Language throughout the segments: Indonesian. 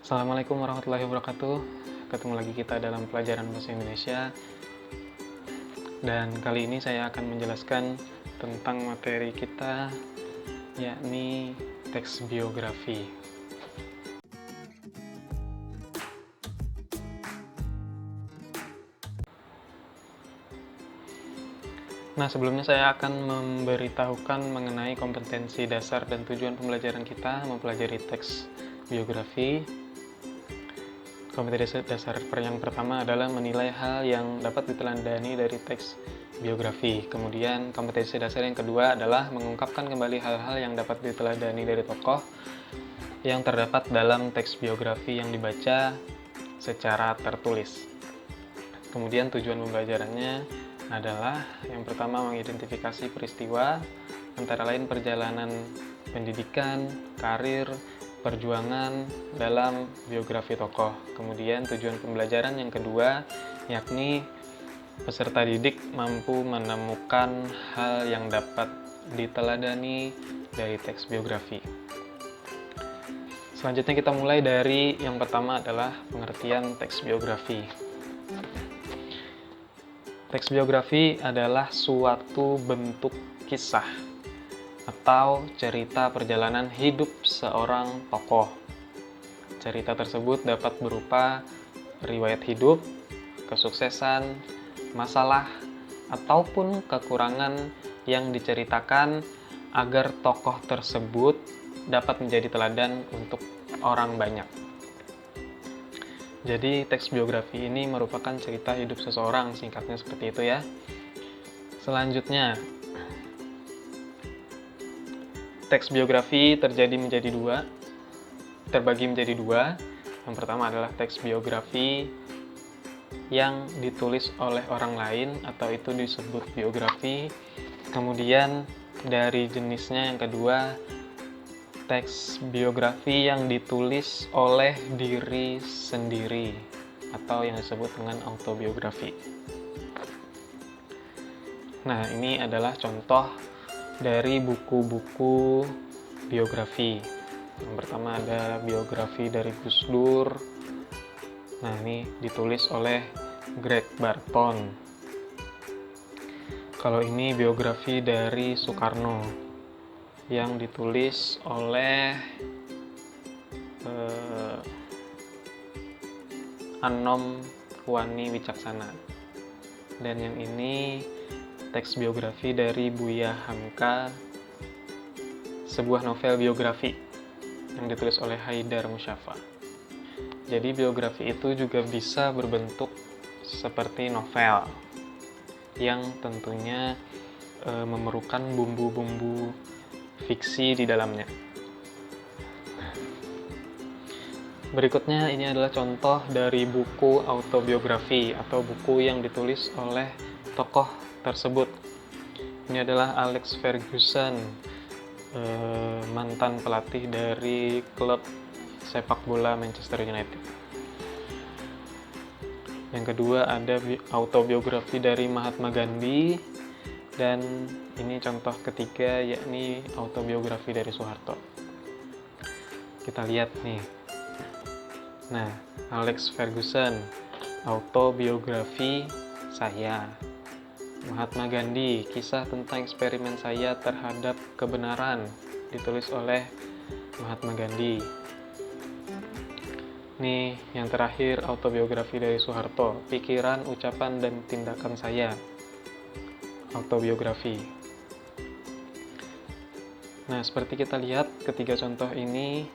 Assalamualaikum warahmatullahi wabarakatuh. Ketemu lagi kita dalam pelajaran bahasa Indonesia. Dan kali ini saya akan menjelaskan tentang materi kita, yakni teks biografi. Nah, sebelumnya saya akan memberitahukan mengenai kompetensi dasar dan tujuan pembelajaran kita mempelajari teks biografi. Kompetensi dasar yang pertama adalah menilai hal yang dapat diteladani dari teks biografi. Kemudian kompetensi dasar yang kedua adalah mengungkapkan kembali hal-hal yang dapat diteladani dari tokoh yang terdapat dalam teks biografi yang dibaca secara tertulis. Kemudian tujuan pembelajarannya adalah yang pertama mengidentifikasi peristiwa antara lain perjalanan pendidikan, karir, perjuangan dalam biografi tokoh. Kemudian tujuan pembelajaran yang kedua yakni peserta didik mampu menemukan hal yang dapat diteladani dari teks biografi. Selanjutnya kita mulai dari yang pertama adalah pengertian teks biografi. Teks biografi adalah suatu bentuk kisah atau cerita perjalanan hidup seorang tokoh. Cerita tersebut dapat berupa riwayat hidup, kesuksesan, masalah, ataupun kekurangan yang diceritakan agar tokoh tersebut dapat menjadi teladan untuk orang banyak. Jadi teks biografi ini merupakan cerita hidup seseorang, singkatnya seperti itu ya. Selanjutnya, teks biografi terbagi menjadi dua. Yang pertama adalah teks biografi yang ditulis oleh orang lain atau itu disebut biografi. Kemudian dari jenisnya yang kedua, teks biografi yang ditulis oleh diri sendiri atau yang disebut dengan autobiografi. Nah, ini adalah contoh dari buku-buku biografi. Yang pertama ada biografi dari Gus Dur. Nah, ini ditulis oleh Greg Barton. Kalau ini biografi dari Soekarno yang ditulis oleh Anom Wani Wicaksana. Dan yang ini teks biografi dari Buya Hamka, sebuah novel biografi yang ditulis oleh Haidar Musyafa. Jadi biografi itu juga bisa berbentuk seperti novel yang tentunya memerlukan bumbu-bumbu fiksi di dalamnya. Berikutnya ini adalah contoh dari buku autobiografi atau buku yang ditulis oleh tokoh tersebut. Ini adalah Alex Ferguson, mantan pelatih dari klub sepak bola Manchester United. Yang kedua ada autobiografi dari Mahatma Gandhi, dan ini contoh ketiga yakni autobiografi dari Soeharto. Kita lihat nih. Nah, Alex Ferguson, autobiografi saya. Mahatma Gandhi, kisah tentang eksperimen saya terhadap kebenaran, ditulis oleh Mahatma Gandhi. Nih, yang terakhir autobiografi dari Soeharto, pikiran, ucapan, dan tindakan saya. Autobiografi. Nah, seperti kita lihat, ketiga contoh ini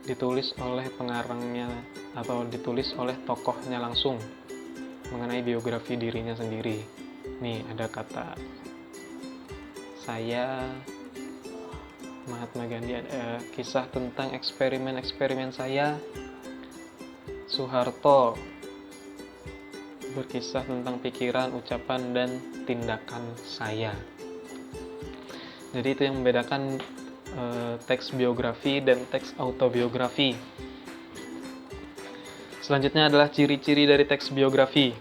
ditulis oleh pengarangnya atau ditulis oleh tokohnya langsung mengenai biografi dirinya sendiri. Nih, ada kata saya, Mahatma Gandhi, ada kisah tentang eksperimen saya. Soeharto berkisah tentang pikiran, ucapan, dan tindakan saya. Jadi itu yang membedakan teks biografi dan teks autobiografi. Selanjutnya adalah ciri-ciri dari teks biografi.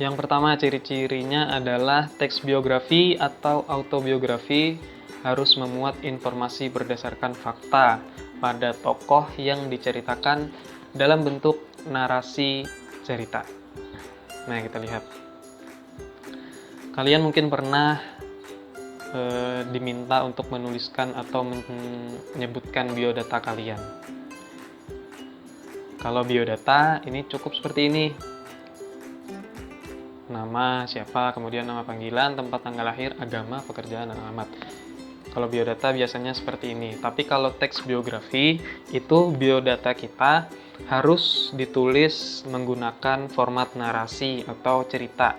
Yang pertama, ciri-cirinya adalah teks biografi atau autobiografi harus memuat informasi berdasarkan fakta pada tokoh yang diceritakan dalam bentuk narasi cerita. Nah, kita lihat. Kalian mungkin pernah diminta untuk menuliskan atau menyebutkan biodata kalian. Kalau biodata ini cukup seperti ini. Nama, siapa, kemudian nama panggilan, tempat tanggal lahir, agama, pekerjaan, dan alamat. Kalau biodata biasanya seperti ini. Tapi kalau teks biografi, itu biodata kita harus ditulis menggunakan format narasi atau cerita.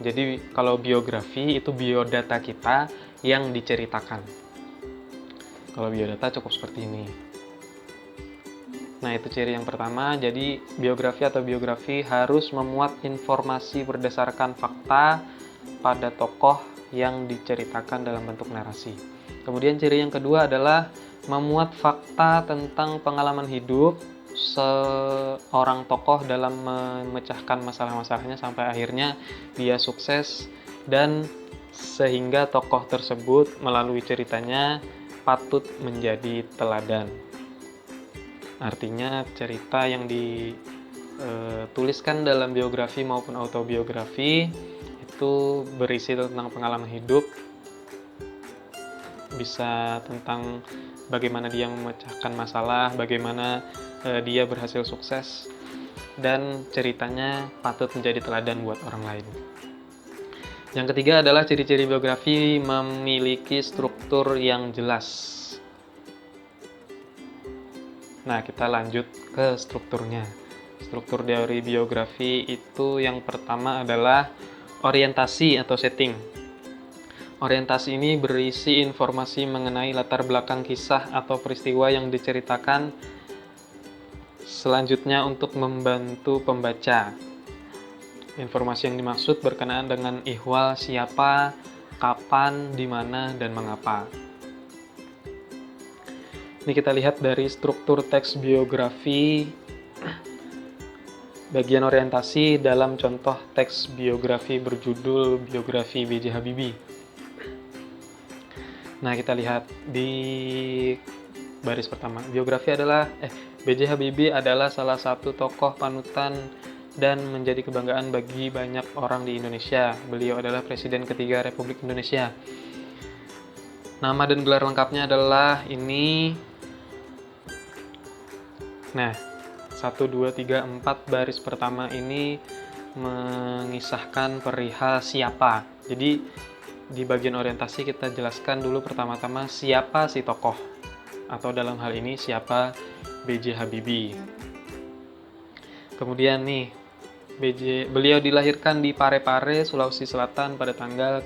Jadi kalau biografi itu biodata kita yang diceritakan. Kalau biodata cukup seperti ini. Nah, itu ciri yang pertama. Jadi biografi atau biografi harus memuat informasi berdasarkan fakta pada tokoh yang diceritakan dalam bentuk narasi. Kemudian ciri yang kedua adalah memuat fakta tentang pengalaman hidup seorang tokoh dalam memecahkan masalah-masalahnya sampai akhirnya dia sukses, dan sehingga tokoh tersebut melalui ceritanya patut menjadi teladan. Artinya cerita yang dituliskan dalam biografi maupun autobiografi itu berisi tentang pengalaman hidup, bisa tentang bagaimana dia memecahkan masalah, bagaimana dia berhasil sukses, dan ceritanya patut menjadi teladan buat orang lain. Yang ketiga adalah ciri-ciri biografi memiliki struktur yang jelas. Nah, kita lanjut ke strukturnya. Struktur dari biografi itu yang pertama adalah orientasi atau setting. Orientasi ini berisi informasi mengenai latar belakang kisah atau peristiwa yang diceritakan. Selanjutnya untuk membantu pembaca. Informasi yang dimaksud berkenaan dengan ihwal siapa, kapan, di mana, dan mengapa. Ini kita lihat dari struktur teks biografi bagian orientasi dalam contoh teks biografi berjudul Biografi B.J. Habibie. Nah, kita lihat di baris pertama. B.J. Habibie adalah salah satu tokoh panutan dan menjadi kebanggaan bagi banyak orang di Indonesia. Beliau adalah Presiden ketiga Republik Indonesia. Nama dan gelar lengkapnya adalah ini. Nah, 1, 2, 3, 4 baris pertama ini mengisahkan perihal siapa. Jadi di bagian orientasi kita jelaskan dulu pertama-tama siapa si tokoh, atau dalam hal ini siapa B.J. Habibie. Kemudian nih, beliau dilahirkan di Parepare, Sulawesi Selatan pada tanggal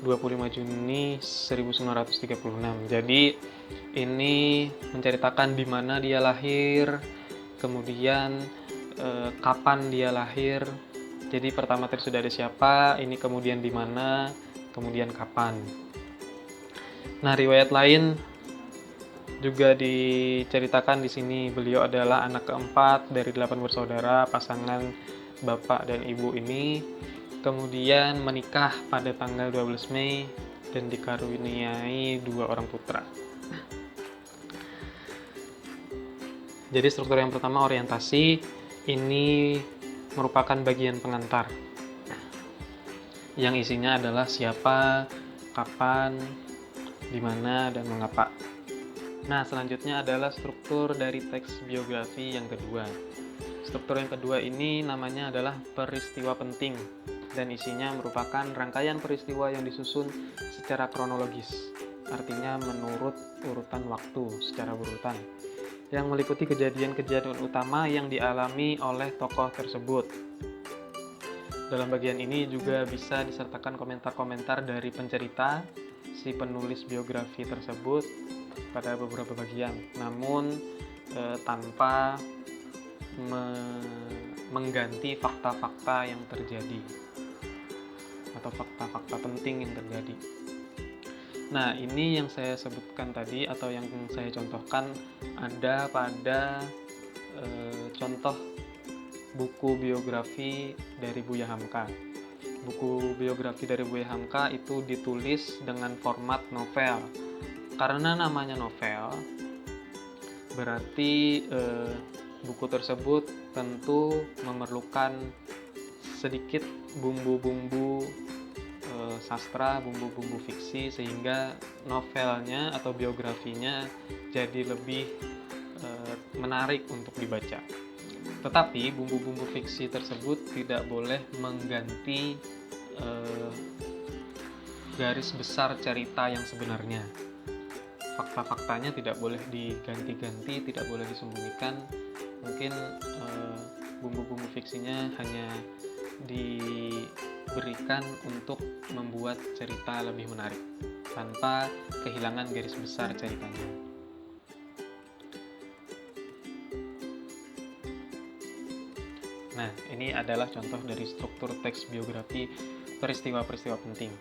25 Juni 1936. Jadi ini menceritakan di mana dia lahir, kemudian kapan dia lahir. Jadi pertama tadi sudah ada siapa, ini kemudian di mana, kemudian kapan. Nah, riwayat lain juga diceritakan di sini. Beliau adalah anak keempat dari 8 bersaudara, pasangan bapak dan ibu ini. Kemudian menikah pada tanggal 12 Mei dan dikaruniai 2 orang putra. Jadi struktur yang pertama orientasi, ini merupakan bagian pengantar yang isinya adalah siapa, kapan, di mana, dan mengapa. Nah, selanjutnya adalah struktur dari teks biografi yang kedua. Struktur yang kedua ini namanya adalah peristiwa penting, dan isinya merupakan rangkaian peristiwa yang disusun secara kronologis, artinya menurut urutan waktu secara berurutan, yang meliputi kejadian-kejadian utama yang dialami oleh tokoh tersebut. Dalam bagian ini juga bisa disertakan komentar-komentar dari pencerita, si penulis biografi tersebut pada beberapa bagian, namun tanpa mengganti fakta-fakta yang terjadi atau fakta-fakta penting yang terjadi. Nah, ini yang saya sebutkan tadi atau yang saya contohkan ada pada contoh buku biografi dari Buya Hamka. Buku biografi dari Buya Hamka itu ditulis dengan format novel. Karena namanya novel, berarti buku tersebut tentu memerlukan sedikit bumbu-bumbu sastra, bumbu-bumbu fiksi, sehingga novelnya atau biografinya jadi lebih menarik untuk dibaca. Tetapi bumbu-bumbu fiksi tersebut tidak boleh mengganti garis besar cerita yang sebenarnya. Fakta-faktanya tidak boleh diganti-ganti, tidak boleh disembunyikan. Mungkin bumbu-bumbu fiksinya hanya diberikan untuk membuat cerita lebih menarik tanpa kehilangan garis besar ceritanya. Nah, ini adalah contoh dari struktur teks biografi peristiwa-peristiwa penting.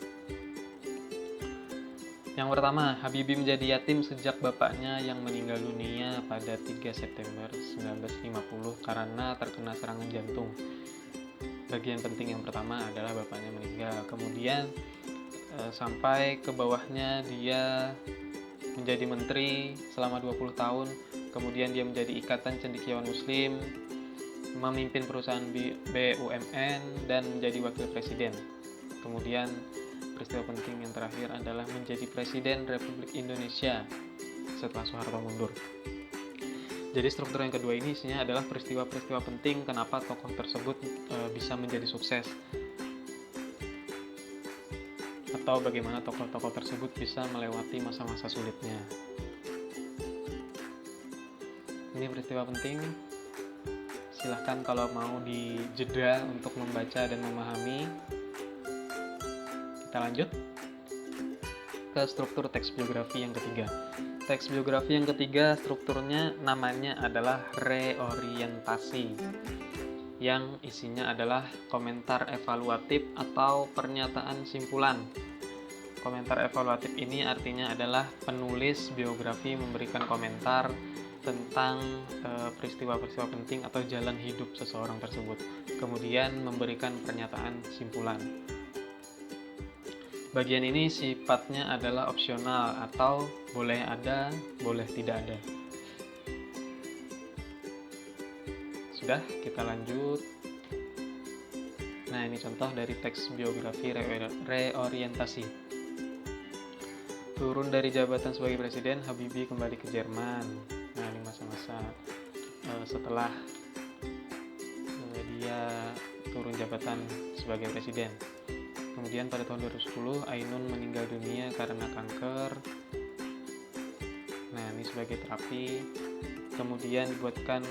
Yang pertama, Habibie menjadi yatim sejak bapaknya yang meninggal dunia pada 3 September 1950 karena terkena serangan jantung. Bagian penting yang pertama adalah bapaknya meninggal. Kemudian sampai ke bawahnya dia menjadi menteri selama 20 tahun. Kemudian dia menjadi Ikatan Cendekiawan Muslim, memimpin perusahaan BUMN, dan menjadi wakil presiden. Kemudian peristiwa penting yang terakhir adalah menjadi Presiden Republik Indonesia setelah Soeharto mundur. Jadi struktur yang kedua ini isinya adalah peristiwa-peristiwa penting kenapa tokoh tersebut bisa menjadi sukses, atau bagaimana tokoh-tokoh tersebut bisa melewati masa-masa sulitnya. Ini peristiwa penting. Silahkan kalau mau dijeda untuk membaca dan memahami. Kita lanjut ke struktur teks biografi yang ketiga. Teks biografi yang ketiga strukturnya namanya adalah reorientasi, yang isinya adalah komentar evaluatif atau pernyataan simpulan. Komentar evaluatif ini artinya adalah penulis biografi memberikan komentar tentang peristiwa-peristiwa penting atau jalan hidup seseorang tersebut, kemudian memberikan pernyataan simpulan. Bagian ini sifatnya adalah opsional atau boleh ada, boleh tidak ada. Sudah, kita lanjut. Nah, ini contoh dari teks biografi reorientasi. Turun dari jabatan sebagai presiden, Habibie kembali ke Jerman. Nah, ini masa-masa setelah dia turun jabatan sebagai presiden. Kemudian pada tahun 2010 Ainun meninggal dunia karena kanker. Nah, ini sebagai terapi. Kemudian dibuatkan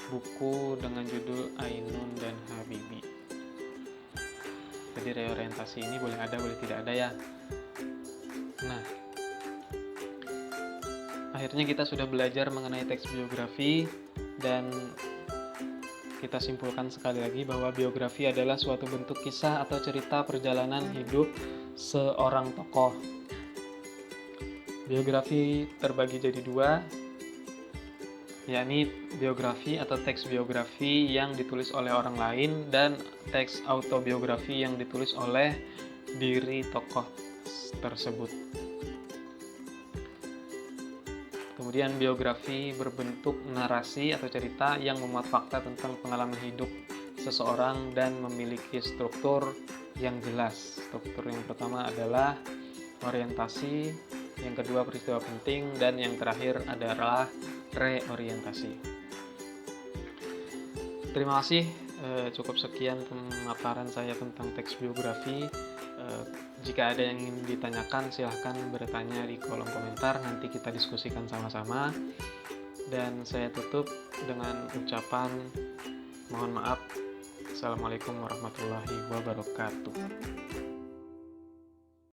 buku dengan judul Ainun dan Habibie. Jadi reorientasi ini boleh ada, boleh tidak ada ya. Nah, akhirnya kita sudah belajar mengenai teks biografi, dan kita simpulkan sekali lagi bahwa biografi adalah suatu bentuk kisah atau cerita perjalanan hidup seorang tokoh. Biografi terbagi jadi dua, yakni biografi atau teks biografi yang ditulis oleh orang lain dan teks autobiografi yang ditulis oleh diri tokoh tersebut. Kemudian biografi berbentuk narasi atau cerita yang memuat fakta tentang pengalaman hidup seseorang dan memiliki struktur yang jelas. Struktur yang pertama adalah orientasi, yang kedua peristiwa penting, dan yang terakhir adalah reorientasi. Terima kasih, cukup sekian pemaparan saya tentang teks biografi. Jika ada yang ingin ditanyakan, silahkan bertanya di kolom komentar, nanti kita diskusikan sama-sama. Dan saya tutup dengan ucapan mohon maaf. Assalamualaikum warahmatullahi wabarakatuh.